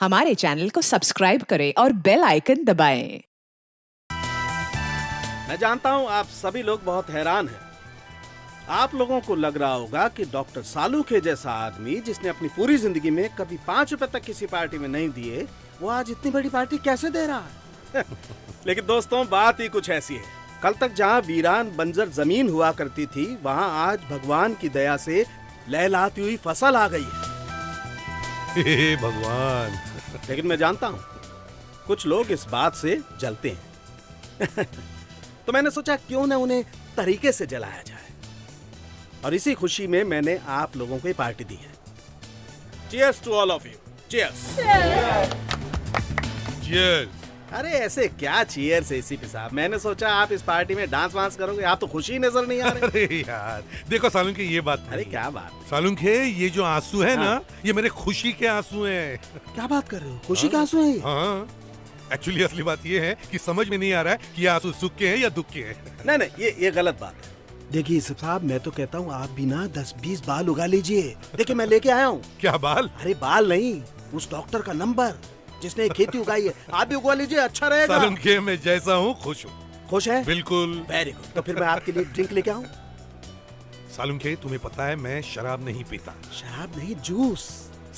हमारे चैनल को सब्सक्राइब करें और बेल आइकन दबाएं। मैं जानता हूं आप सभी लोग बहुत हैरान हैं। आप लोगों को लग रहा होगा कि डॉक्टर सालुखे जैसा आदमी जिसने अपनी पूरी जिंदगी में कभी 5 रुपए तक किसी पार्टी में नहीं दिए, वो आज इतनी बड़ी पार्टी कैसे दे रहा है। लेकिन दोस्तों, बात ही कुछ ऐसी है। कल तक जहां वीरान बंजर जमीन हुआ करती थी, वहां आज भगवान की दया से लहलहाती हुई फसल आ गई है। हे भगवान। लेकिन मैं जानता हूं कुछ लोग इस बात से जलते हैं। तो मैंने सोचा क्यों न उन्हें तरीके से जलाया जाए, और इसी खुशी में मैंने आप लोगों को ये पार्टी दी है। Cheers to all of you. Cheers. Cheers. अरे ऐसे क्या चीयर्स एसीपी साहब, मैंने सोचा आप इस पार्टी में डांस वांस करोगे, आप तो खुशी नजर नहीं आ रहे। अरे यार देखो सालुंखे, ये बात अरे क्या बात सालुंखे, ये जो आंसू है ना, ये मेरे खुशी के आंसू हैं। क्या बात कर रहे हो, खुशी का आंसू है ये? हाँ, एक्चुअली असली बात ये है कि समझ में नहीं आ रहा है कि ये आंसू सुख के हैं या दुख के हैं। नहीं, ये गलत बात है। देखिए साहब, मैं तो कहता हूँ आप भी ना 10-20 बाल उगा लीजिए। देखिए मैं लेके आया हूँ। क्या बाल? अरे बाल नहीं, उस डॉक्टर का नंबर जिसने खेती उगाई है। आप भी उगा लीजिए, अच्छा रहेगा। सालुंखे, मैं जैसा हूँ खुश हूँ। खुश है? बिल्कुल। Very good. तो फिर मैं आपके लिए ड्रिंक लेके आऊँ? सालुंखे, तुम्हें पता है मैं शराब नहीं पीता। शराब नहीं, जूस।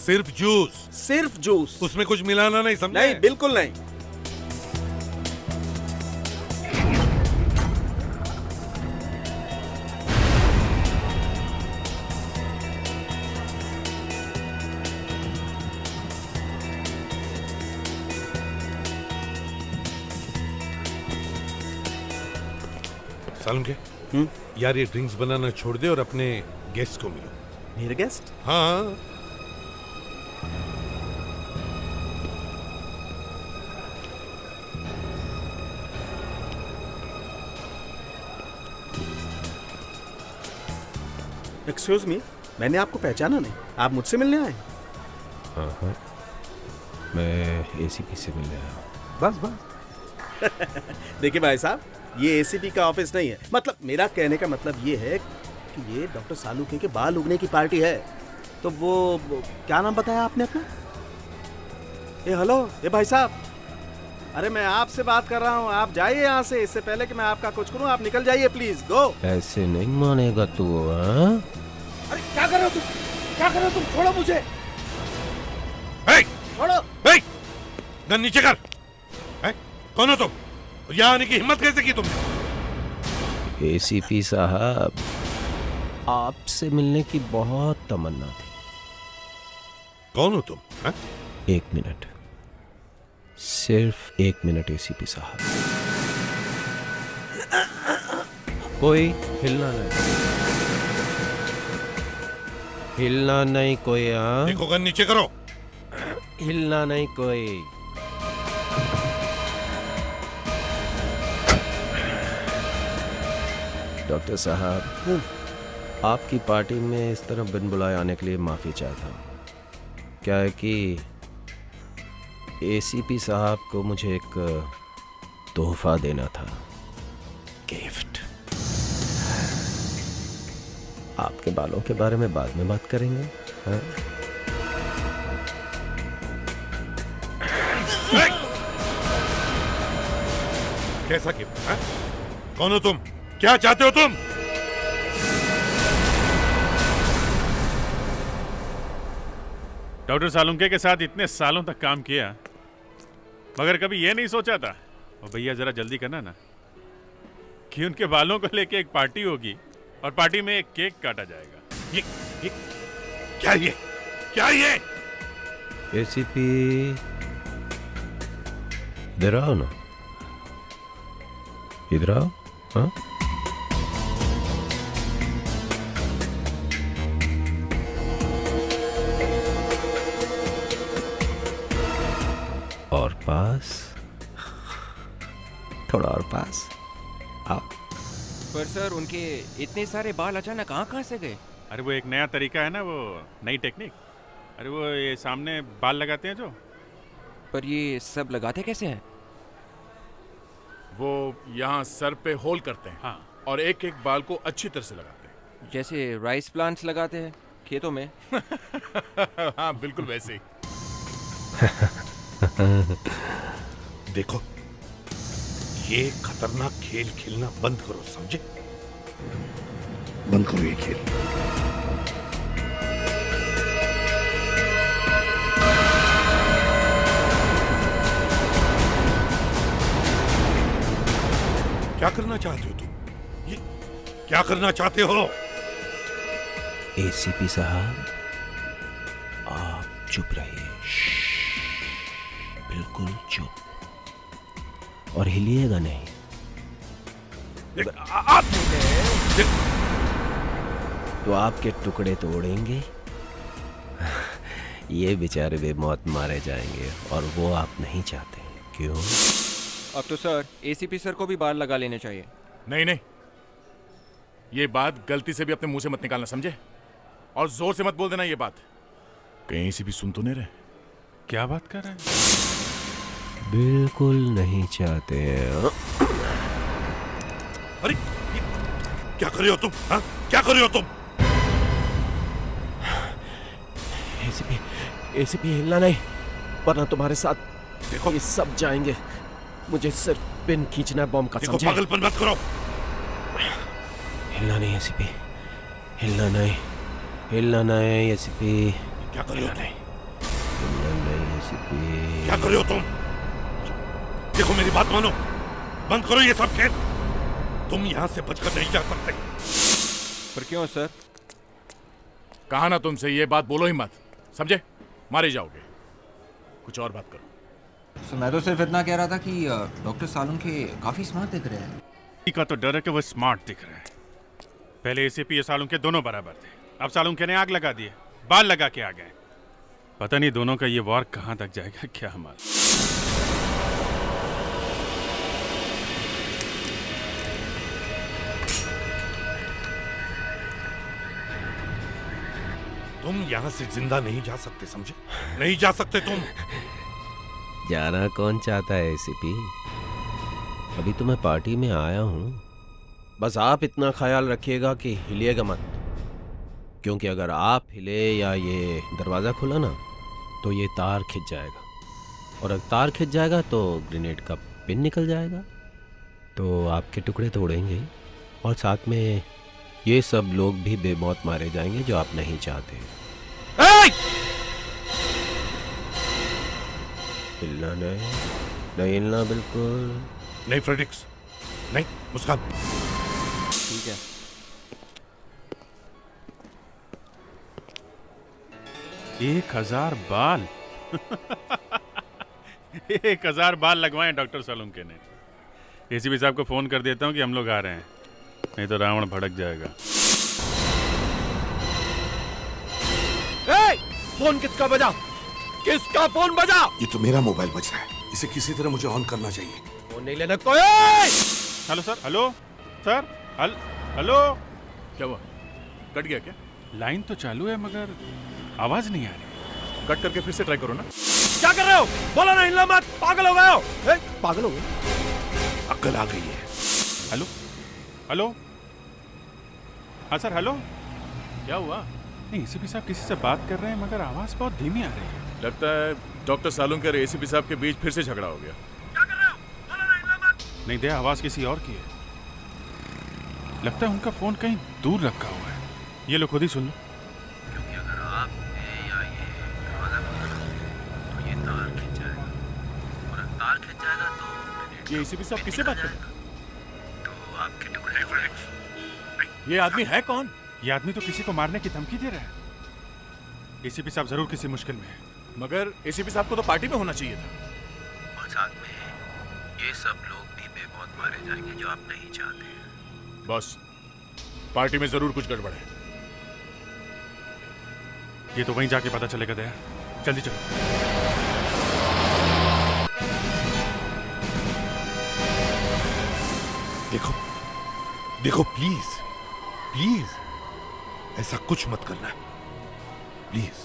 सिर्फ जूस। सिर्फ जूस। उसमें कुछ मिलाना नहीं, समझे? नहीं, बिल्कुल नहीं। सालुंखे, यार ये ड्रिंक्स बनाना छोड़ दे और अपने गेस्ट को मिलो। मेरे गेस्ट? हाँ। एक्सक्यूज मी, मैंने आपको पहचाना नहीं। आप मुझसे मिलने आए? हाँ, मैं एसीपी से मिलने आया हूँ। बस। देखिए भाई साहब, ये एसीपी का ऑफिस नहीं है। मतलब मेरा कहने का मतलब ये है कि ये डॉक्टर सालुखे के बाल उगने की पार्टी है। तो वो क्या नाम बताया आपने अपना? हेलो, ये भाई साहब, अरे मैं आपसे बात कर रहा हूँ। आप जाइए यहाँ से, इससे पहले कि मैं आपका कुछ करूँ। आप निकल जाइए प्लीज, गो। ऐसे नहीं मानेगा तू, हाँ? अरे क्या कर रहे हो तुम? क्या कर रहे हो तुम? छोड़ो मुझे, छोड़ो। गन नीचे कर। कौन हो तुम? यहाँ आने की हिम्मत कैसे की तुमने? एसीपी साहब, आपसे मिलने की बहुत तमन्ना थी। कौन हो तुम? है? 1 मिनट, सिर्फ 1 मिनट एसीपी साहब। कोई हिलना नहीं, हिलना नहीं कोई। हाँ, देखो, गन नीचे करो। हिलना नहीं कोई। डॉक्टर साहब, आपकी पार्टी में इस तरह बिन बुलाए आने के लिए माफ़ी चाहता हूँ। क्या है कि एसीपी साहब को मुझे एक तोहफा देना था, गिफ्ट। आपके बालों के बारे में बाद में बात करेंगे, हाँ? कैसा गिफ्ट? है? कौन हो तुम? क्या चाहते हो तुम? डॉक्टर सालुंखे के साथ इतने सालों तक काम किया, मगर कभी ये नहीं सोचा था, और भैया जरा जल्दी करना ना, कि उनके बालों को लेके एक पार्टी होगी और पार्टी में एक केक काटा जाएगा। ये क्या ये? एसीपी, इधर आओ ना, इधर आओ। हाँ, और पास, थोड़ा और पास आओ। पर सर, उनके इतने सारे बाल अचानक कहाँ से गए? अरे वो एक नया तरीका है ना, वो नई टेक्निक। अरे वो ये सामने बाल लगाते हैं जो। पर ये सब लगाते कैसे हैं? वो यहाँ सर पे होल करते हैं। हाँ। और एक एक बाल को अच्छी तरह से लगाते हैं। जैसे राइस प्लांट्स लगाते हैं खेतों में। हाँ, बिल्कुल वैसे ही। देखो, ये खतरनाक खेल खेलना बंद करो, समझे? बंद करो ये खेल। क्या करना चाहते हो तुम? ये क्या करना चाहते हो? एसीपी साहब, आप चुप रहिए, बिल्कुल चुप, और हिलिएगा नहीं। तो आपके टुकड़े तोड़ेंगे, ये बेचारे बेमौत मारे जाएंगे, और वो आप नहीं चाहते, क्यों? अब तो सर एसीपी सर को भी बाल लगा लेने चाहिए। नहीं नहीं, ये बात गलती से भी अपने मुंह से मत निकालना, समझे? और जोर से मत बोल देना ये बात, कहीं एसीपी सुन तो नहीं रहे। क्या बात कर रहे हैं? बिल्कुल नहीं चाहते हैं। अरे ये क्या कर रहे हो तुम? हाँ? क्या कर रहे हो तुम? एसीपी हिलना नहीं, वरना तुम्हारे साथ देखो ये सब जाएंगे। मुझे सिर्फ पिन खींचना है बॉम्ब का, देखो, समझे? पागलपन मत करो। हिलना नहीं एसीपी, हिलना नहीं, हिलना नहीं एसीपी। क्या कर रहे हो? हिलना नहीं एसीपी। क्या कर रहे हो तुम? देखो मेरी बात मानो, बंद करो ये सब खेल। तुम यहाँ से बचकर नहीं जा सकते। पर क्यों सर? कहा ना तुमसे, ये बात बोलो ही मत, समझे? मारे जाओगे। कुछ और बात करो। सर मैं तो सिर्फ इतना कह रहा था कि डॉक्टर सालुंखे काफी स्मार्ट दिख रहे हैं। का तो डर है कि वो स्मार्ट दिख रहा है। पहले एसीपी सालुंखे दोनों बराबर थे, अब सालुंखे ने आग लगा दी है, बाल लगा के आ गए। पता नहीं दोनों का ये वॉर कहां तक जाएगा, क्या हमारा। तुम यहाँ से जिंदा नहीं जा सकते, समझे? नहीं जा सकते तुम। जाना कौन चाहता है एसीपी? अभी तो मैं पार्टी में आया हूं, बस आप इतना ख्याल रखिएगा कि हिलिएगा मत, क्योंकि अगर आप हिले या ये दरवाज़ा खुला ना तो ये तार खिंच जाएगा, और अगर तार खिंच जाएगा तो ग्रेनेड का पिन निकल जाएगा, तो आपके टुकड़े तोड़ेंगे, और साथ में ये सब लोग भी बेमौत मारे जाएंगे जो आप नहीं चाहते। हिलना नहीं, नहीं हिलना बिल्कुल नहीं फ्रेडिक्स, नहीं। मुस्कान, ठीक है। 1000 बाल 1000 बाल लगवाए डॉक्टर सालुंखे ने। एसीपी साहब को फोन कर देता हूँ कि हम लोग आ रहे हैं, नहीं तो रावण भड़क जाएगा। फोन किसका बजा? किसका फोन बजा? ये तो मेरा मोबाइल बज रहा है, इसे किसी तरह मुझे ऑन करना चाहिए। फोन नहीं लेना कोई। Hello sir, hello sir, hello. क्या हुआ? कट गया क्या? लाइन तो चालू है मगर आवाज नहीं आ रही। कट करके फिर से ट्राई करो ना। क्या कर रहे हो? बोला ना हिलना मत, पागल हो गए हो? पागल हो गए? अक्ल आ गई है। हेलो हेलो, हाँ सर, हेलो। क्या हुआ? नहीं, एसीपी साहब किसी से बात कर रहे हैं मगर आवाज बहुत धीमी आ रही है। लगता है डॉक्टर सालुंखे और एसीपी साहब के बीच फिर से झगड़ा हो गया। नहीं दे, आवाज किसी और की है। लगता है उनका फोन कहीं दूर रखा हुआ है। ये लो, खुद ही सुन लो। क्योंकि अगर आप या ये दरवाजा तो ये तार खिंच जाएगा, और अगर तार खिंच जाएगा तो ये एसीपी साहब किससे बात कर रहे हैं? तो आपके टुकड़े टुकड़े। ये आदमी है कौन? ये आदमी तो किसी को मारने की धमकी दे रहा है। एसीपी साहब जरूर किसी मुश्किल में है। मगर एसीपी साहब को तो पार्टी में होना चाहिए था। और साथ में ये सब लोग भी बेमौत मारे जाएंगे जो आप नहीं चाहते। बॉस, पार्टी में जरूर कुछ गड़बड़ है। ये तो वहीं जाके पता चलेगा दया, जल्दी चलो। देखो देखो, प्लीज प्लीज ऐसा कुछ मत करना, प्लीज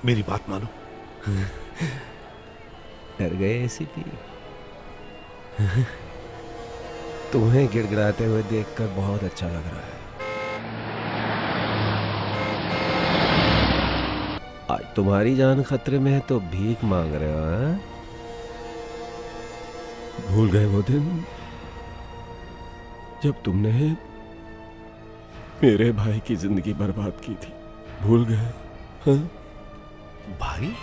मेरी बात मानो। डर गए एसीपी? तुम्हें गिड़गिड़ाते हुए देखकर बहुत अच्छा लग रहा है। आज तुम्हारी जान खतरे में है तो भीख मांग रहे हो, हाँ? भूल गए वो दिन जब तुमने मेरे भाई की जिंदगी बर्बाद की थी? भूल गए? हाँ? भाई?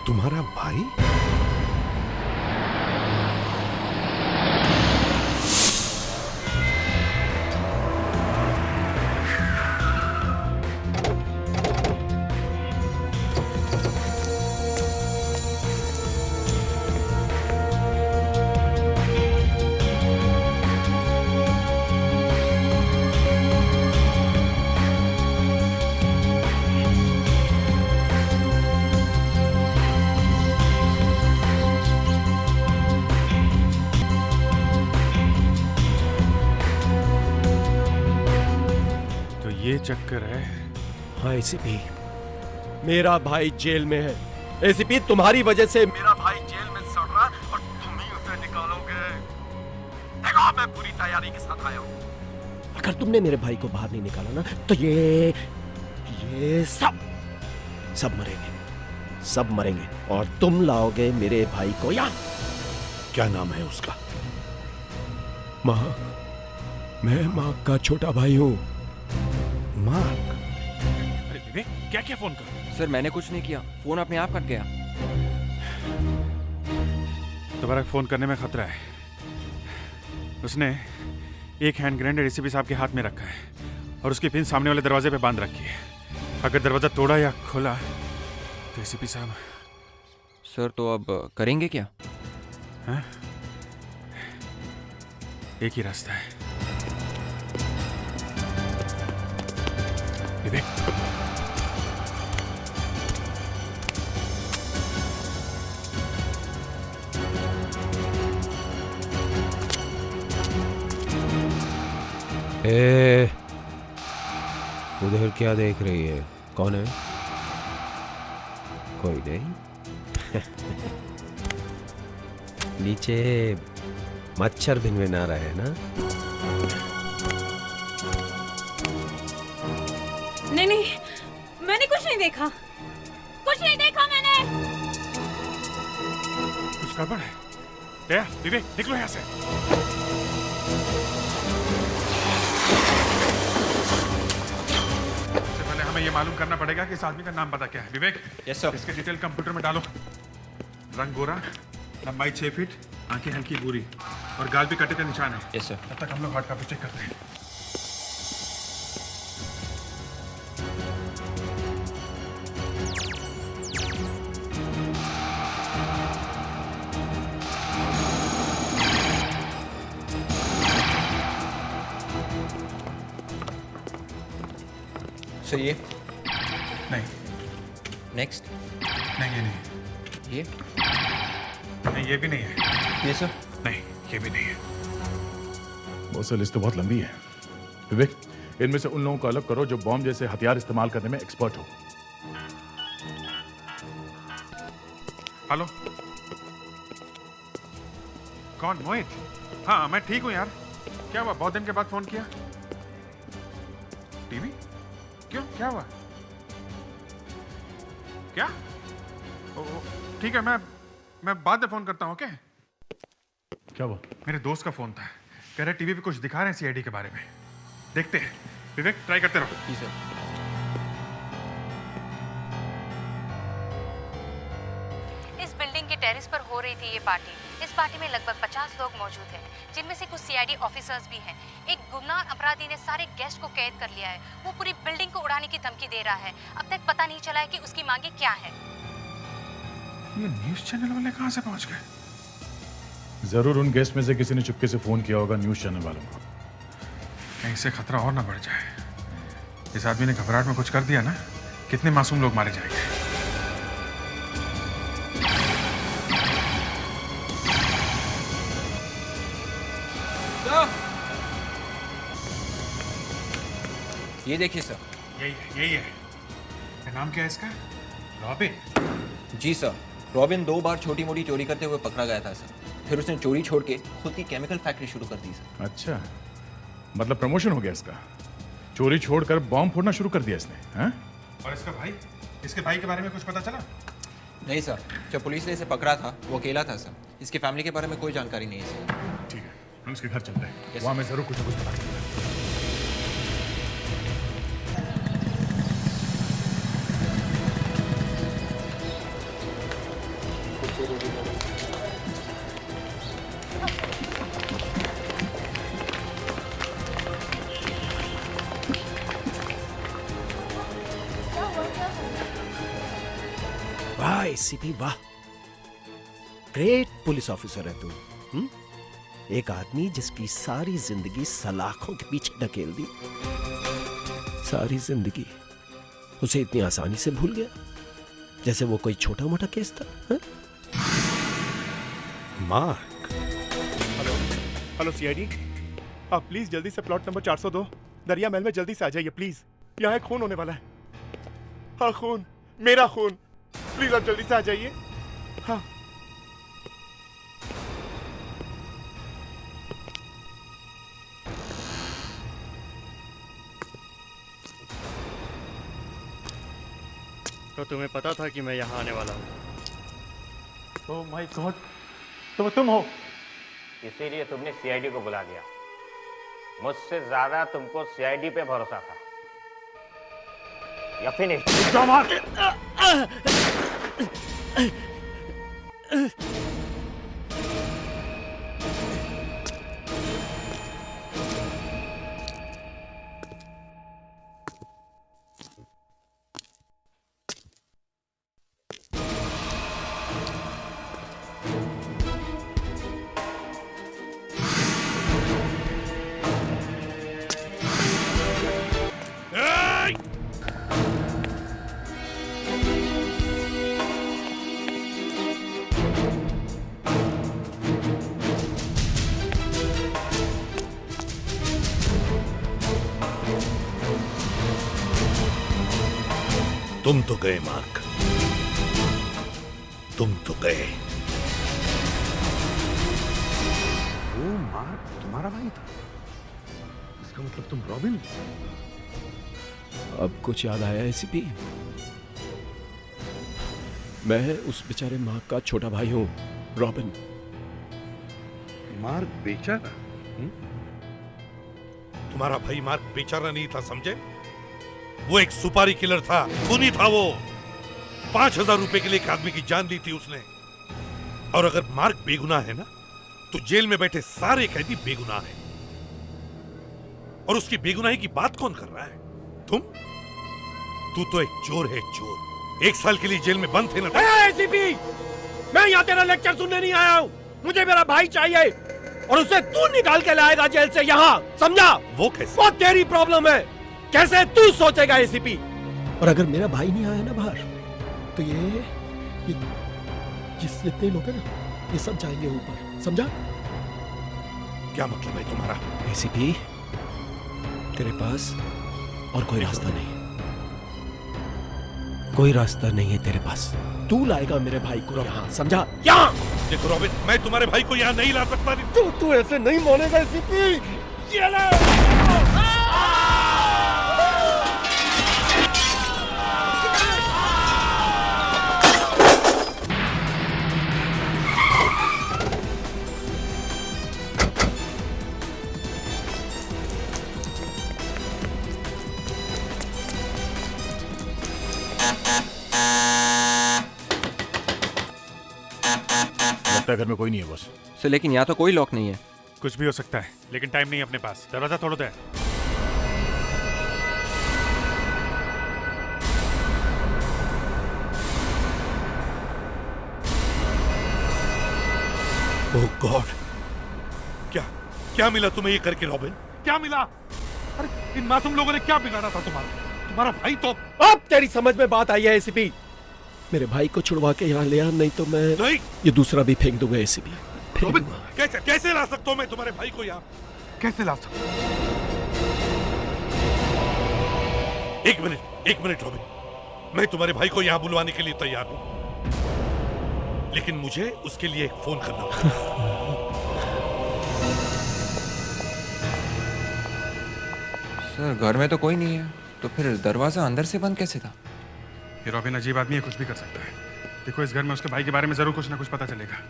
तुम्हारा भाई? तो ये चक्कर है। हाँ एसीपी, मेरा भाई जेल में है। एसीपी, तुम्हारी वजह से मेरा भाई जेल में सड़ रहा और तुम ही उसे निकालोगे। देखो, मैं पूरी तैयारी के साथ आया हूँ। अगर तुमने मेरे भाई को बाहर नहीं निकाला ना तो ये सब मरेंगे और तुम लाओगे मेरे भाई को यहाँ। क्या नाम है उसका? माँ, मैं माँ का छोटा भाई हूँ। मार्क? अरे विवेक, क्या क्या फोन कर? सर मैंने कुछ नहीं किया, फोन अपने आप कट गया। दोबारा फोन करने में खतरा है। उसने एक हैंड ग्रेनेड एसीपी साहब के हाथ में रखा है और उसकी पिन सामने वाले दरवाजे पे बांध रखी है। अगर दरवाजा तोड़ा या खोला तो एसीपी साहब। सर तो अब करेंगे क्या? हाँ? एक ही रास्ता है विवेक। उधर क्या देख रही है? कौन है? कोई नहीं। नीचे मच्छर भिनभिना रहे हैं ना? नहीं, मैंने कुछ नहीं देखा मैंने। कुछ गड़बड़ है। दया, विवेक, निकलो यहाँ से। सबसे पहले हमें ये मालूम करना पड़ेगा कि इस आदमी का नाम पता क्या है। विवेक, यस सर। इसके डिटेल कंप्यूटर में डालो। रंग गोरा, लंबाई 6 फीट, आंखें हल्की भूरी और गाल पे कटे का निशान है। Yes sir. तब तक हम लोग हार्ड कॉपी चेक करते हैं। सर ये नहीं नेक्स्ट, नहीं, ये नहीं, ये नहीं, ये भी नहीं है। ये सर। नहीं, ये भी नहीं है। वो सर लिस्ट तो बहुत लंबी है। विवेक, इनमें से उन लोगों को अलग करो जो बॉम्ब जैसे हथियार इस्तेमाल करने में एक्सपर्ट हो। हेलो, कौन? मोहित? हाँ, मैं ठीक हूँ यार। क्या हुआ? बहुत दिन के बाद फोन किया। टीवी? क्यों, क्या हुआ? क्या? ठीक है, मैं बाद में फोन करता हूँ। ओके? क्या हुआ? मेरे दोस्त का फोन था, कह रहे टीवी पे कुछ दिखा रहे हैं सीआईडी के बारे में। देखते हैं। विवेक, ट्राई करते रहो। जी सर। इस बिल्डिंग के टेरेस पर हो रही थी ये पार्टी। इस पार्टी में लगभग 50 लोग मौजूद हैं, जिनमें से कुछ सीआईडी ऑफिसर्स भी हैं। एक गुमनाम अपराधी ने सारे गेस्ट को कैद कर लिया है। वो पूरी बिल्डिंग को उड़ाने की धमकी दे रहा है। अब तक पता नहीं चला है कि उसकी मांगे क्या है। ये न्यूज चैनल वाले कहाँ से पहुंच गए? जरूर उन गेस्ट में से किसी ने चुपके से फोन किया होगा न्यूज चैनल वालों को। कहीं से खतरा और ना बढ़ जाए। इस आदमी ने घबराहट में कुछ कर दिया ना, कितने मासूम लोग मारे जाएंगे। ये देखिए सर। यही है। क्या नाम क्या है इसका? रॉबिन? जी सर। रॉबिन 2 बार छोटी मोटी चोरी करते हुए पकड़ा गया था सर। फिर उसने चोरी छोड़ के खुद की केमिकल फैक्ट्री शुरू कर दी सर। अच्छा, मतलब प्रमोशन हो गया इसका। चोरी छोड़कर बॉम्ब फोड़ना शुरू कर दिया इसने, हैं? और इसके भाई के बारे में कुछ पता चला? नहीं सर, जब पुलिस ने इसे पकड़ा था वो अकेला था सर। इसकी फैमिली के बारे में कोई जानकारी नहीं है सर। ठीक है, हम उसके घर चलते हैं, वहां मैं जरूर कुछ ना कुछ पता करूंगा। वाह एसीपी वाह, ग्रेट पुलिस ऑफिसर है तू। एक आदमी जिसकी सारी जिंदगी सलाखों के पीछे ढकेल दी, सारी जिंदगी उसे इतनी आसानी से भूल गया जैसे वो कोई छोटा मोटा केस था। हा? मार्क, हेलो सीआईडी, आप प्लीज जल्दी से प्लॉट नंबर 402 दरिया महल में जल्दी से आ जाइए प्लीज। यहाँ एक खून होने वाला है। हाँ खून, मेरा खून, प्लीज आप जल्दी से आ जाइए। हाँ तो तुम्हें पता था कि मैं यहाँ आने वाला हूँ। तो माय गॉड, तो तुम हो? इसीलिए तुमने सीआईडी को बुला लिया। मुझसे ज्यादा तुमको सीआईडी पे भरोसा था। या फिनिश। तुम तो गए मार्क, तुम तो गए। वो मार्क तुम्हारा भाई था? इसका मतलब तुम रॉबिन? अब कुछ याद आया एसीपी, मैं उस बेचारे मार्क का छोटा भाई हूं, रॉबिन। मार्क बेचारा? तुम्हारा भाई मार्क बेचारा नहीं था, समझे? वो एक सुपारी किलर था, खूनी था वो। 5,000 रुपए के लिए एक आदमी की जान ली थी उसने। और अगर मार्क बेगुनाह है ना, तो जेल में बैठे सारे कैदी बेगुनाह हैं। और उसकी बेगुनाही की बात कौन कर रहा है? तू तो एक चोर है, चोर। 1 साल के लिए जेल में बंद थे ना। एसीपी, मैं यहाँ तेरा लेक्चर सुनने नहीं आया हूँ। मुझे मेरा भाई चाहिए और उसे तू निकाल के लाएगा जेल से यहाँ, समझा? वो कैसे? वो तेरी प्रॉब्लम है, कैसे तू सोचेगा एसीपी? और अगर मेरा भाई नहीं आया ना बाहर, तो ये जितने लोग हैं ना, ये सब जाएंगे ऊपर, समझा? क्या मतलब है तुम्हारा? एसीपी, तेरे पास और कोई रास्ता नहीं, कोई रास्ता नहीं है तेरे पास। तू लाएगा मेरे भाई को यहाँ, समझा? यहाँ देखो रॉबिन, मैं तुम्हारे भाई को यहाँ नहीं ला सकता। तू ऐसे नहीं मानेगा एसीपी। ये ले। लगता है घर में कोई नहीं है बस। सर लेकिन यहाँ तो कोई लॉक नहीं है। कुछ भी हो सकता है, लेकिन टाइम नहीं है अपने पास। दरवाजा तोड़ दे। ओह गॉड, क्या मिला तुम्हें ये करके रॉबिन? क्या मिला? अरे इन मासूम लोगों ने क्या बिगाड़ा था तुम्हारा भाई तो। अब तेरी समझ में बात आई है एसीपी। मेरे भाई को छुड़वा के यहाँ ले आ, नहीं तो मैं नहीं, ये दूसरा भी फेंक दूंगा एसीपी। रॉबिन, कैसे ला सकता हूँ मैं तुम्हारे भाई को यहाँ? कैसे ला सकता हूँ? एक मिनट रॉबिन, मैं तुम्हारे भाई को यहाँ बुलवाने के लिए तैयार हूँ, लेकिन मुझे उसके लिए एक फोन करना होगा। सर घर में तो कोई नहीं है, तो फिर दरवाजा अंदर से बंद कैसे था? ये रॉबिन अजीब आदमी है, कुछ भी कर सकता है। देखो इस घर में उसके भाई के बारे में जरूर कुछ ना कुछ पता चलेगा।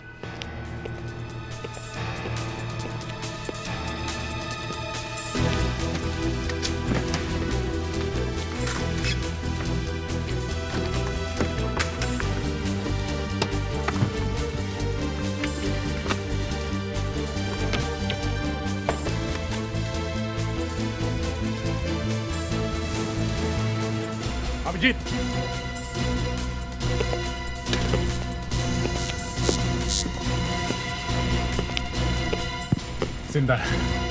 अभिजीत, जिंदा है।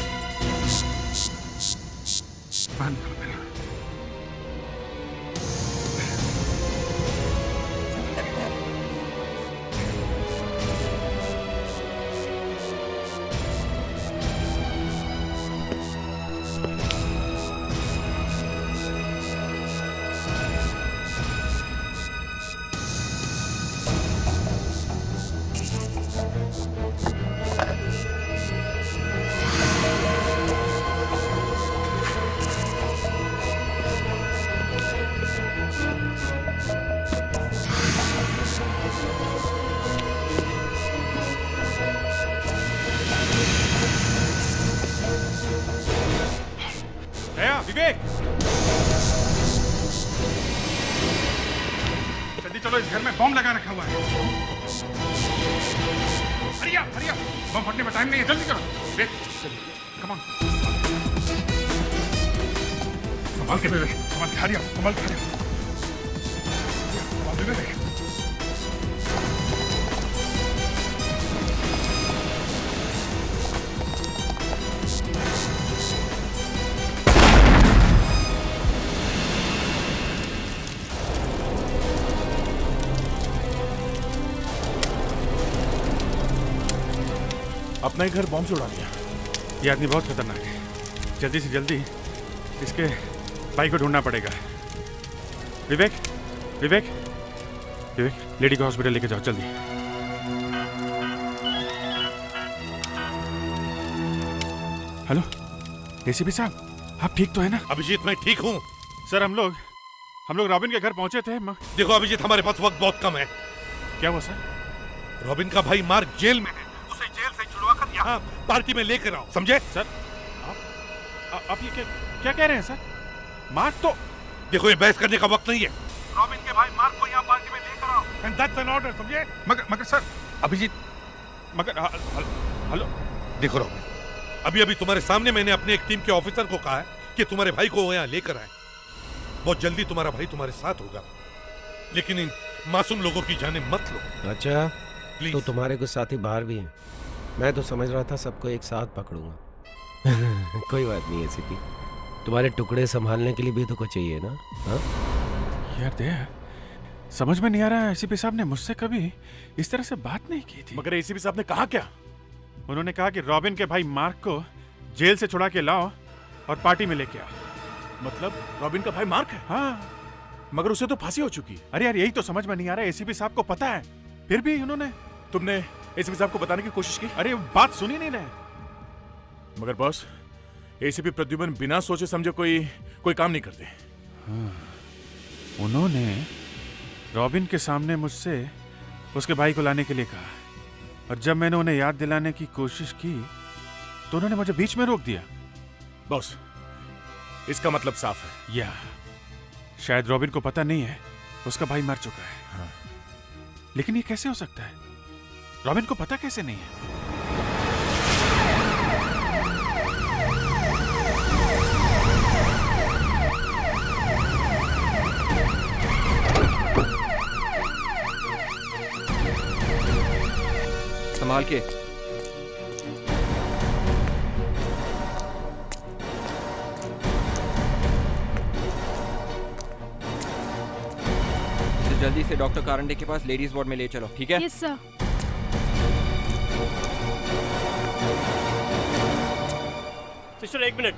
विवेक, जल्दी चलो, इस घर में बम लगा रखा हुआ है। हरिया हरिया, बम फटने में टाइम नहीं है, जल्दी करो। वेट, कम ऑन, संभाल के विवेक, संभाल के, हरिया, संभाल के, संभाल के विवेक। अपना ही घर बॉम्ब से उड़ा दिया। ये आदमी बहुत खतरनाक है, जल्दी से जल्दी इसके भाई को ढूंढना पड़ेगा। विवेक, विवेक, विवेक, लेडी को हॉस्पिटल लेके जाओ जल्दी। हेलो एसीपी साहब, आप ठीक तो है ना? अभिजीत, मैं ठीक हूँ सर। हम लोग रॉबिन के घर पहुंचे थे। देखो अभिजीत, हमारे पास वक्त बहुत कम है। क्या हुआ सर? रॉबिन का भाई मार्क जेल में है, उसे जेल से छुड़वा कर यहाँ पार्टी में लेकर आओ, समझे? सर आप ये क्या कह रहे हैं सर? मार्क तो, देखो ये बहस करने का वक्त नहीं है। रॉबिन के भाई मार्क को यहाँ पार्टी में लेकर आओ, एंड दैट्स एन ऑर्डर, समझे? मगर सर, अभिजीत, मगर हेलो, देखो रॉबिन, अभी तुम्हारे सामने मैंने अपने एक टीम के ऑफिसर को कहा है कि तुम्हारे भाई को यहाँ लेकर आए। बहुत जल्दी तुम्हारा भाई तुम्हारे साथ होगा, लेकिन इन मासूम लोगों की जाने मत लो। अच्छा, प्लीज। तो तुम्हारे कुछ साथी बाहर भी हैं। मैं तो समझ रहा था सबको एक साथ पकड़ूंगा। कोई बात नहीं एसीपी, तुम्हारे टुकड़े संभालने के लिए भी तो कुछ चाहिए ना? हाँ यार दे, समझ में नहीं आ रहा है, एसीपी साहब ने मुझसे कभी इस तरह से बात नहीं की थी। मगर एसीपी साहब ने कहा क्या? उन्होंने कहा कि रॉबिन के भाई मार्क को जेल से छुड़ा के लाओ और पार्टी में लेके आओ। मतलब रॉबिन का भाई मार्क है? हाँ, मगर उसे तो फांसी हो चुकी। अरे यार, यही तो समझ में नहीं आ रहा है। एसीपी साहब को पता है, फिर भी उन्होंने। तुमने एसीपी साहब को बताने की कोशिश की? अरे बात सुनी नहीं रहे। मगर बॉस, एसीपी प्रद्युमन बिना सोचे समझे कोई काम नहीं करते। हाँ, उन्होंने रॉबिन के सामने मुझसे उसके भाई को लाने के लिए कहा, और जब मैंने उन्हें याद दिलाने की कोशिश की तो उन्होंने मुझे बीच में रोक दिया। बॉस, इसका मतलब साफ है। या शायद रॉबिन को पता नहीं है उसका भाई मर चुका है। हाँ। लेकिन ये कैसे हो सकता है? रॉबिन को पता कैसे नहीं है? संभाल के। इसे जल्दी से डॉक्टर कारंडे के पास लेडीज वार्ड में ले चलो, ठीक है? Yes sir. सिस्टर एक मिनट।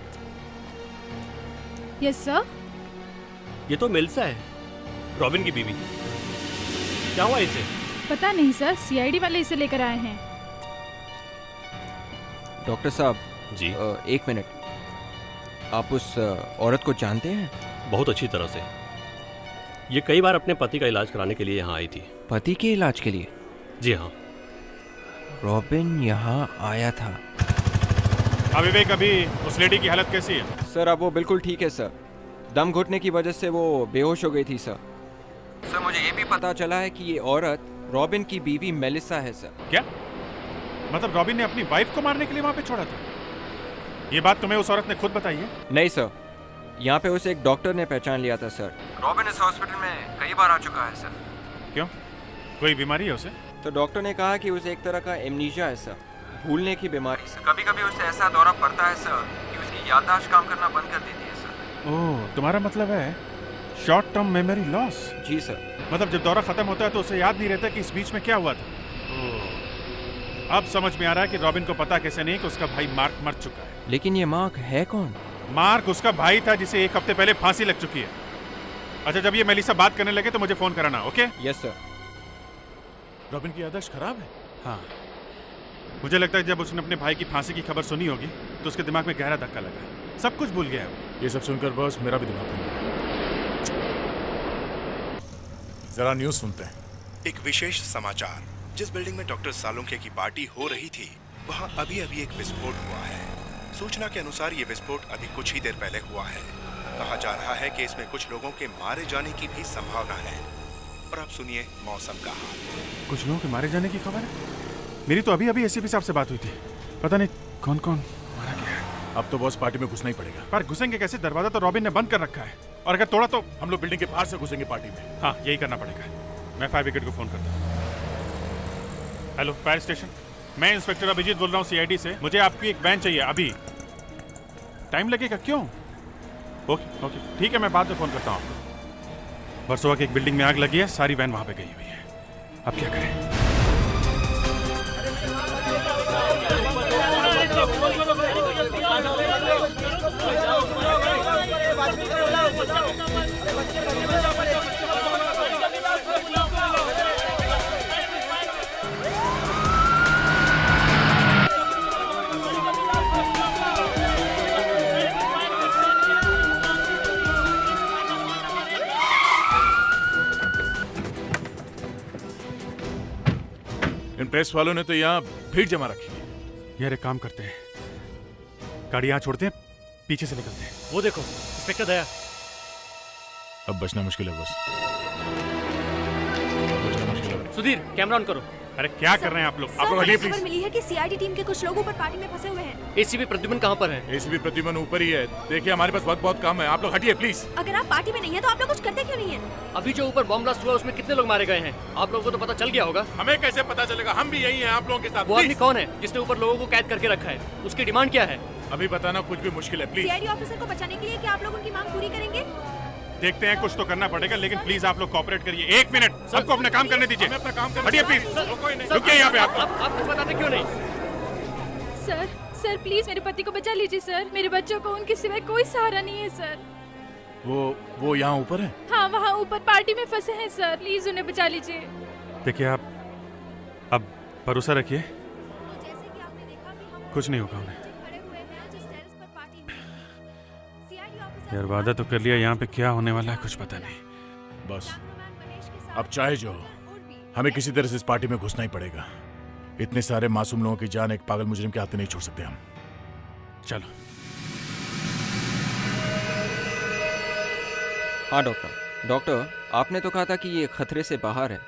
Yes sir. ये तो मेलिसा है, रॉबिन की बीवी। क्या हुआ इसे? पता नहीं सर, सीआईडी वाले इसे लेकर आए हैं। डॉक्टर साहब जी। 1 मिनट। आप उस औरत को जानते हैं? बहुत अच्छी तरह से। ये कई बार अपने पति का इलाज कराने के लिए यहाँ आई थी। पति के इलाज के लिए? जी हाँ। रॉबिन यहाँ आया था। विवेक, अभी उस लेडी की हालत कैसी है? सर अब वो बिल्कुल ठीक है सर। दम घुटने की वजह से वो बेहोश हो गई थी सर। सर मुझे ये भी पता चला है कि ये औरत रॉबिन की बीवी मेलिसा है सर। क्या मतलब रॉबिन ने अपनी वाइफ को मारने के लिए वहाँ पे छोड़ा था? ये बात तुम्हें उस औरत ने खुद बताई है? नहीं सर, यहाँ पे उसे एक डॉक्टर ने पहचान लिया था सर। रॉबिन इस हॉस्पिटल में कई बार आ चुका है सर। क्यों, कोई बीमारी है उसे? तो डॉक्टर ने कहा कि उसे एक तरह का एमनीशिया है सर, भूलने की बीमारी सर। कभी कभी उसे ऐसा दौरा पड़ता है सर कि उसकी याददाश्त काम करना बंद कर देती है सर। ओह, तुम्हारा मतलब है शॉर्ट टर्म मेमोरी लॉस? जी सर। मतलब जब दौरा खत्म होता है तो उसे याद नहीं रहता कि इस बीच में क्या हुआ था। अब समझ में आ रहा है कि रॉबिन को पता कैसे नहीं कि उसका भाई मार्क मर चुका है। लेकिन ये मार्क है कौन? मार्क उसका भाई था जिसे 1 हफ्ते पहले फांसी लग चुकी है। अच्छा, जब ये मेलिसा बात करने लगे तो मुझे फोन कराना, ओके? Yes sir. रॉबिन की याददाश्त खराब है? हाँ, मुझे लगता है जब उसने अपने भाई की फांसी की खबर सुनी होगी तो उसके दिमाग में गहरा धक्का लगा, सब कुछ भूल गया है। ये सब सुनकर बस मेरा भी दिमाग घूम गया। जरा न्यूज़ सुनते हैं। एक विशेष समाचार। जिस बिल्डिंग में डॉक्टर सालुंखे की पार्टी हो रही थी वहां अभी एक विस्फोट हुआ है। सूचना के अनुसार ये विस्फोट अभी कुछ ही देर पहले हुआ है। कहा जा रहा है कि इसमें कुछ लोगों के मारे जाने की भी संभावना है। और अब सुनिए मौसम का हाल। कुछ लोगों के मारे जाने की खबर है? मेरी तो अभी एसीपी साहब से बात हुई थी, पता नहीं कौन कौन मारा गया है। अब तो बॉस पार्टी में घुसना ही पड़ेगा। पर घुसेंगे कैसे? दरवाजा तो रॉबिन ने बंद कर रखा है, और अगर तोड़ा तो हम लोग बिल्डिंग के बाहर से घुसेंगे पार्टी में। हाँ, यही करना पड़ेगा। मैं फायर ब्रिगेड को फोन करता हूँ। हेलो, फायर स्टेशन, मैं इंस्पेक्टर अभिजीत बोल रहा हूँ सीआईडी से। मुझे आपकी एक वैन चाहिए अभी। टाइम लगेगा? क्यों? ओके ओके, ठीक है, मैं बाद में फोन करता हूँ आपको। वर्सोवा की एक बिल्डिंग में आग लगी है, सारी वैन वहाँ पे गई हुई है। अब क्या करें? इन प्रेस वालों ने तो यहाँ भीड़ जमा रखी है। यार एक काम करते हैं, गाड़ी यहाँ छोड़ते हैं, पीछे से निकलते हैं। वो देखो, इंस्पेक्टर दया। अब बचना मुश्किल है बस। सुधीर, कैमरा ऑन करो। अरे क्या कर रहे हैं आप लोग? आप लोग हटिए प्लीज। खबर मिली है कि सीआईडी टीम के कुछ लोग ऊपर पार्टी में फंसे हुए हैं। एसीपी प्रद्युमन कहाँ पर है? एसीपी प्रद्युमन ऊपर ही है। देखिए हमारे पास बहुत काम है, आप लोग हटिए प्लीज। अगर आप पार्टी में नहीं है तो आप लोग कुछ करते क्यों नहीं है? अभी जो ऊपर बम ब्लास्ट हुआ उसमें कितने लोग मारे गए हैं? आप लोगों को तो पता चल गया होगा। हमें कैसे पता चलेगा? हम भी यही हैं आप लोगों के साथ। वो आदमी कौन है जिसने ऊपर लोगों को कैद करके रखा है? उसकी डिमांड क्या है? अभी बताना कुछ भी मुश्किल है, प्लीज। सीआईडी ऑफिसर को बचाने के लिए क्या आप लोग उनकी मांग पूरी करेंगे? देखते हैं, कुछ तो करना पड़ेगा, लेकिन प्लीज आप लोग कोऑपरेट करिए। 1 मिनट, सबको अपना काम करने दीजिए। अपना काम हटिए प्लीज, रुकिए यहाँ पे। आप कुछ बताते क्यों नहीं? सर प्लीज मेरे पति को बचा लीजिए सर। मेरे बच्चों को उनके सिवाय कोई सहारा नहीं है सर। वो यहाँ ऊपर है? हाँ, वहाँ ऊपर पार्टी में फंसे हैं सर, प्लीज उन्हें बचा लीजिए। देखिए, आप अब भरोसा रखिए, कुछ नहीं होगा उन्हें। यार वादा तो कर लिया, यहाँ पे क्या होने वाला है कुछ पता नहीं। बस अब चाहे जो हो, हमें किसी तरह से इस पार्टी में घुसना ही पड़ेगा। इतने सारे मासूम लोगों की जान एक पागल मुजरिम के हाथ नहीं छोड़ सकते हम। चलो। हाँ डॉक्टर, आपने तो कहा था कि ये खतरे से बाहर है,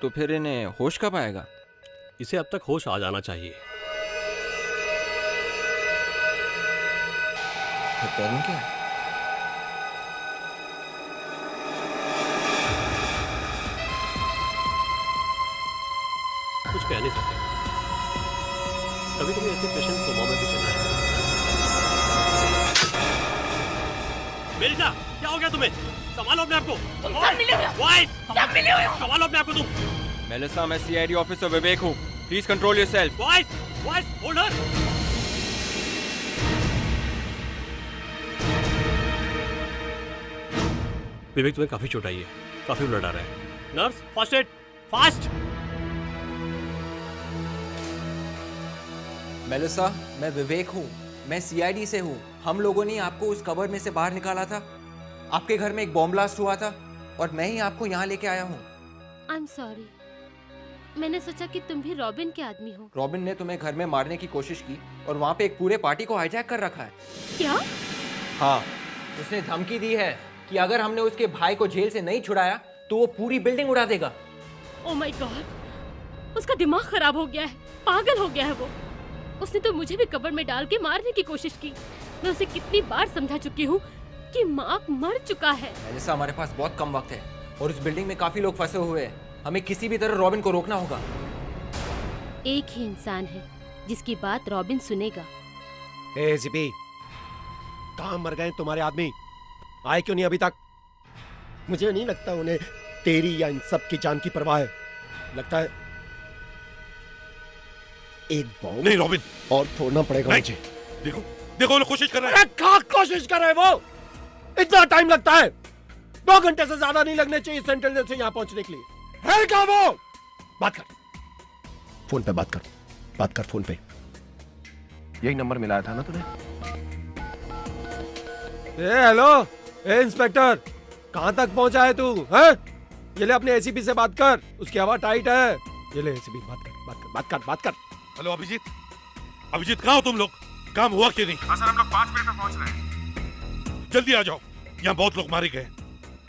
तो फिर इन्हें होश कब आएगा? इसे अब तक होश आ जाना चाहिए। प्रॉब्लम क्या है? कुछ कह नहीं सकते। कभी कभी ऐसे पेशेंट कोमा में भी चला है। मेलिसा, क्या हो गया तुम्हें? संभालो अपने आप को। संभालो अपने आप को तुम। मेलिसा, मैं सीआईडी ऑफिसर विवेक हूँ। Please control yourself. Voice, hold her. Vivek, तुम्हें काफी चोट आई है, काफी ब्लड आ रहा है। Nurse, first aid, fast. Melissa, मैं विवेक हूँ, मैं सीआईडी से हूँ। हम लोगों ने आपको उस कवर में से बाहर निकाला था। आपके घर में एक बॉम्ब ब्लास्ट हुआ था और मैं ही आपको यहाँ लेके आया हूँ। आई एम सॉरी, मैंने सोचा कि तुम भी रॉबिन के आदमी हो। रॉबिन ने तुम्हें घर में मारने की कोशिश की और वहाँ पे एक पूरे पार्टी को हाईजैक कर रखा है। क्या? हाँ, उसने धमकी दी है कि अगर हमने उसके भाई को जेल से नहीं छुड़ाया तो वो पूरी बिल्डिंग उड़ा देगा। ओह माय गॉड, उसका दिमाग खराब हो गया है, पागल हो गया है वो। उसने तो मुझे भी कब्र में डाल के मारने की कोशिश की। मैं उसे कितनी बार समझा चुकी हूँ कि मार्क मर चुका है। जैसा हमारे पास बहुत कम वक्त है और उस बिल्डिंग में काफी लोग फंसे हुए हैं। हमें किसी भी तरह रॉबिन को रोकना होगा। एक ही इंसान है जिसकी बात रॉबिन सुनेगा। एसीपी, कहाँ मर गए तुम्हारे आदमी? आए क्यों नहीं अभी तक? मुझे नहीं लगता उन्हें तेरी या इन सब की जान की परवाह है। लगता है एक बॉम्ब नहीं रॉबिन, और फोड़ना पड़ेगा मुझे। देखो देखो, वो कोशिश कर रहे हैं। क्या कोशिश कर रहे हैं वो? इतना टाइम लगता है? 2 घंटे से ज्यादा नहीं लगने चाहिए सेंट्रल जेल से यहाँ पहुंचने के लिए। है क्या वो? बात कर, फोन पे बात कर, बात कर फोन पे। यही नंबर मिलाया था ना तूने? हेलो, इंस्पेक्टर, कहां तक पहुंचा है तू? हैं? ये ले अपने एसीपी से बात कर, उसकी हवा टाइट है। ये ले एसीपी, बात कर, बात कर, बात कर, बात कर। हेलो अभिजीत, अभिजीत कहाँ हो तुम लोग? काम हुआ कि नहीं? हाँ सर, हम लोग 5 मिनट में पहुंच रहे हैं। जल्दी आ जाओ, यहाँ बहुत लोग मारे गए।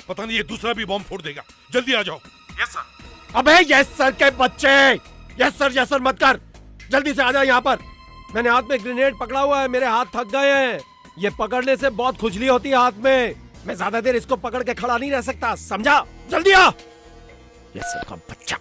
पता नहीं ये दूसरा भी बॉम्ब फोड़ देगा। जल्दी आ जाओ। Yes sir. अबे यस सर के बच्चे, यस सर मत कर, जल्दी से आ जाओ यहाँ पर। मैंने हाथ में ग्रेनेड पकड़ा हुआ है, मेरे हाथ थक गए हैं। ये पकड़ने से बहुत खुजली होती है हाथ में। मैं ज्यादा देर इसको पकड़ के खड़ा नहीं रह सकता, समझा? जल्दी आ। यस सर का बच्चा।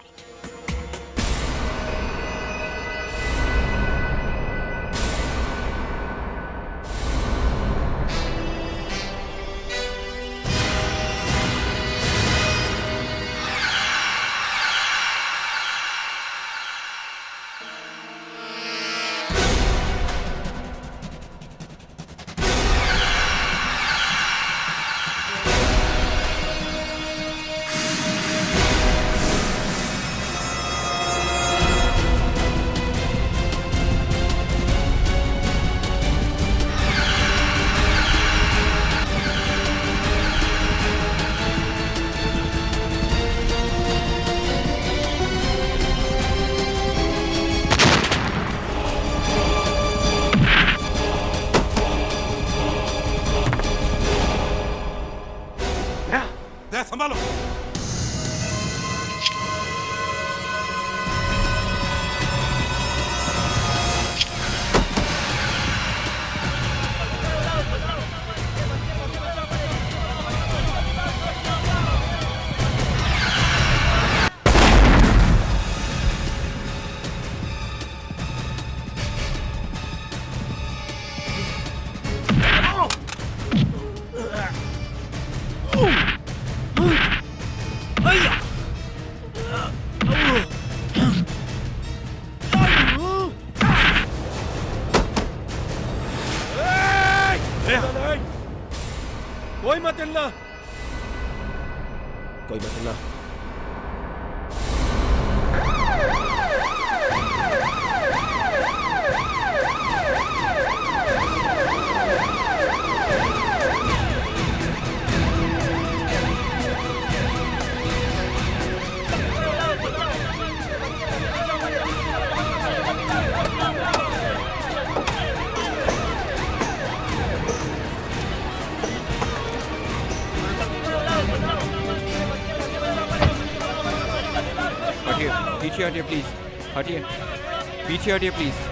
संभालो। कोई मत हिलना, कोई मत हिलना। पीछे हटिए प्लीज, हटिए, पीछे हटिए प्लीज।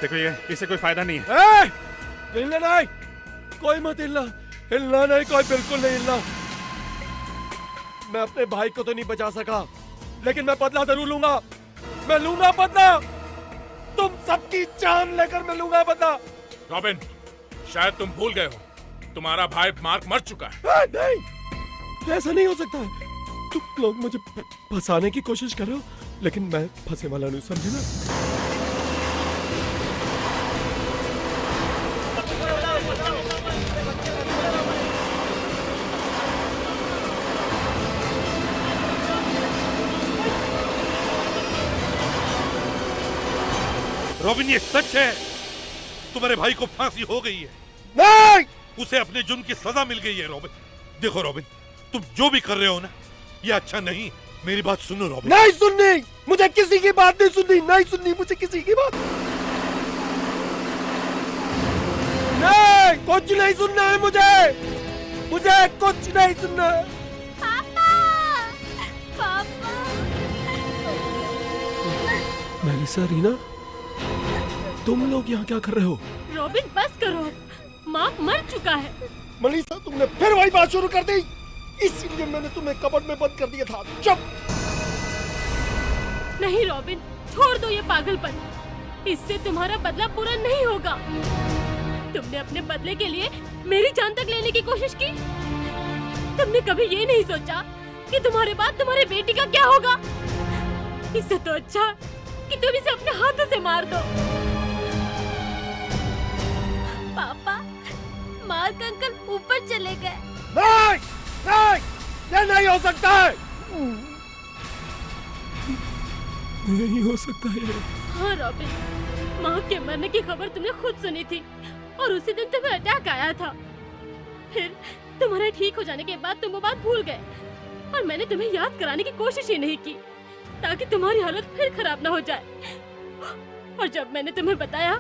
देखो ये, इससे कोई फायदा नहीं है। हिलना नहीं, कोई मत हिलना, हिलना नहीं, कोई बिल्कुल नहीं हिलना। मैं अपने भाई को तो नहीं बचा सका, लेकिन मैं बदला जरूर लूंगा। मैं लूंगा बदला, तुम सबकी जान लेकर मैं लूंगा बदला। रॉबिन, शायद तुम भूल गए हो, तुम्हारा भाई मार्क मर चुका है। नहीं, ऐसा नहीं हो सकता है। तुम लोग मुझे फंसाने की कोशिश कर रहे हो, लेकिन मैं फंसे वाला नहीं, समझे ना? रॉबिन, ये सच है, तुम्हारे भाई को फांसी हो गई है। नहीं, उसे अपने जुर्म की सजा मिल गई है। रॉबिन, देखो रॉबिन, तुम जो भी कर रहे हो ना, ये अच्छा नहीं। मेरी बात सुनो रॉबिन। नहीं सुननी, मुझे किसी की बात नहीं सुननी, नहीं सुननी मुझे किसी की बात। नहीं, कुछ नहीं सुनना है मुझे कुछ नहीं सुनना है। पापा। मेलिसा, रीना, तुम लोग यहाँ क्या कर रहे हो? रॉबिन, बस करो, मार्क मर चुका है। मेलिसा, तुमने फिर वही बात शुरू कर दी, इसीलिए मैंने तुम्हें कबर्ड में बंद कर दिया था। चुप। नहीं रॉबिन, छोड़ दो ये पागलपन, इससे तुम्हारा बदला पूरा नहीं होगा। तुमने अपने बदले के लिए मेरी जान तक लेने की कोशिश की। तुमने कभी ये नहीं सोचा कि तुम्हारे बाद तुम्हारे बेटी का क्या होगा। इससे तो अच्छा कि तुम इसे अपने हाथों से मार दो। पापा, मार्क अंकल ऊपर चले गए। नहीं, नहीं, ये नहीं हो सकता है। नहीं हो सकता है। हाँ रॉबिन, माँ के मरने की खबर तुमने खुद सुनी थी और उसी दिन तुम्हें अटैक आया था। फिर तुम्हारे ठीक हो जाने के बाद तुम वो बात भूल गए और मैंने तुम्हें याद कराने की कोशिश ही नहीं की ताकि तुम्हारी हालत फिर खराब ना हो जाए। और जब मैंने तुम्हें बताया,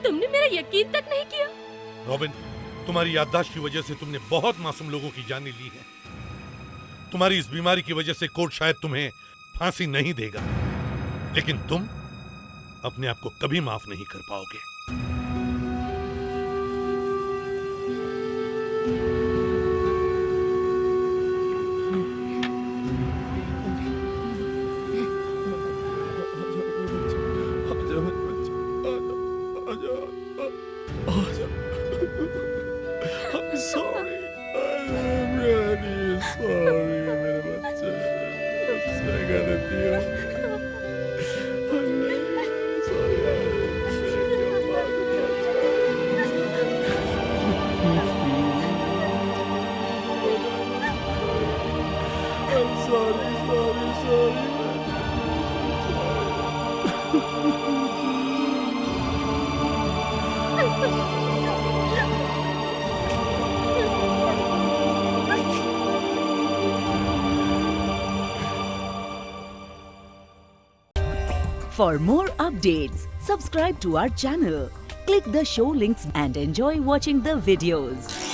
तुमने मेरा यकीन तक नहीं किया। रॉबिन, तुम्हारी याददाश्त की वजह से तुमने बहुत मासूम लोगों की जानें ली है। तुम्हारी इस बीमारी की वजह से कोर्ट शायद तुम्हें फांसी नहीं देगा, लेकिन तुम अपने आप को कभी माफ नहीं कर पाओगे। For more updates, subscribe to our channel, click the show links and enjoy watching the videos.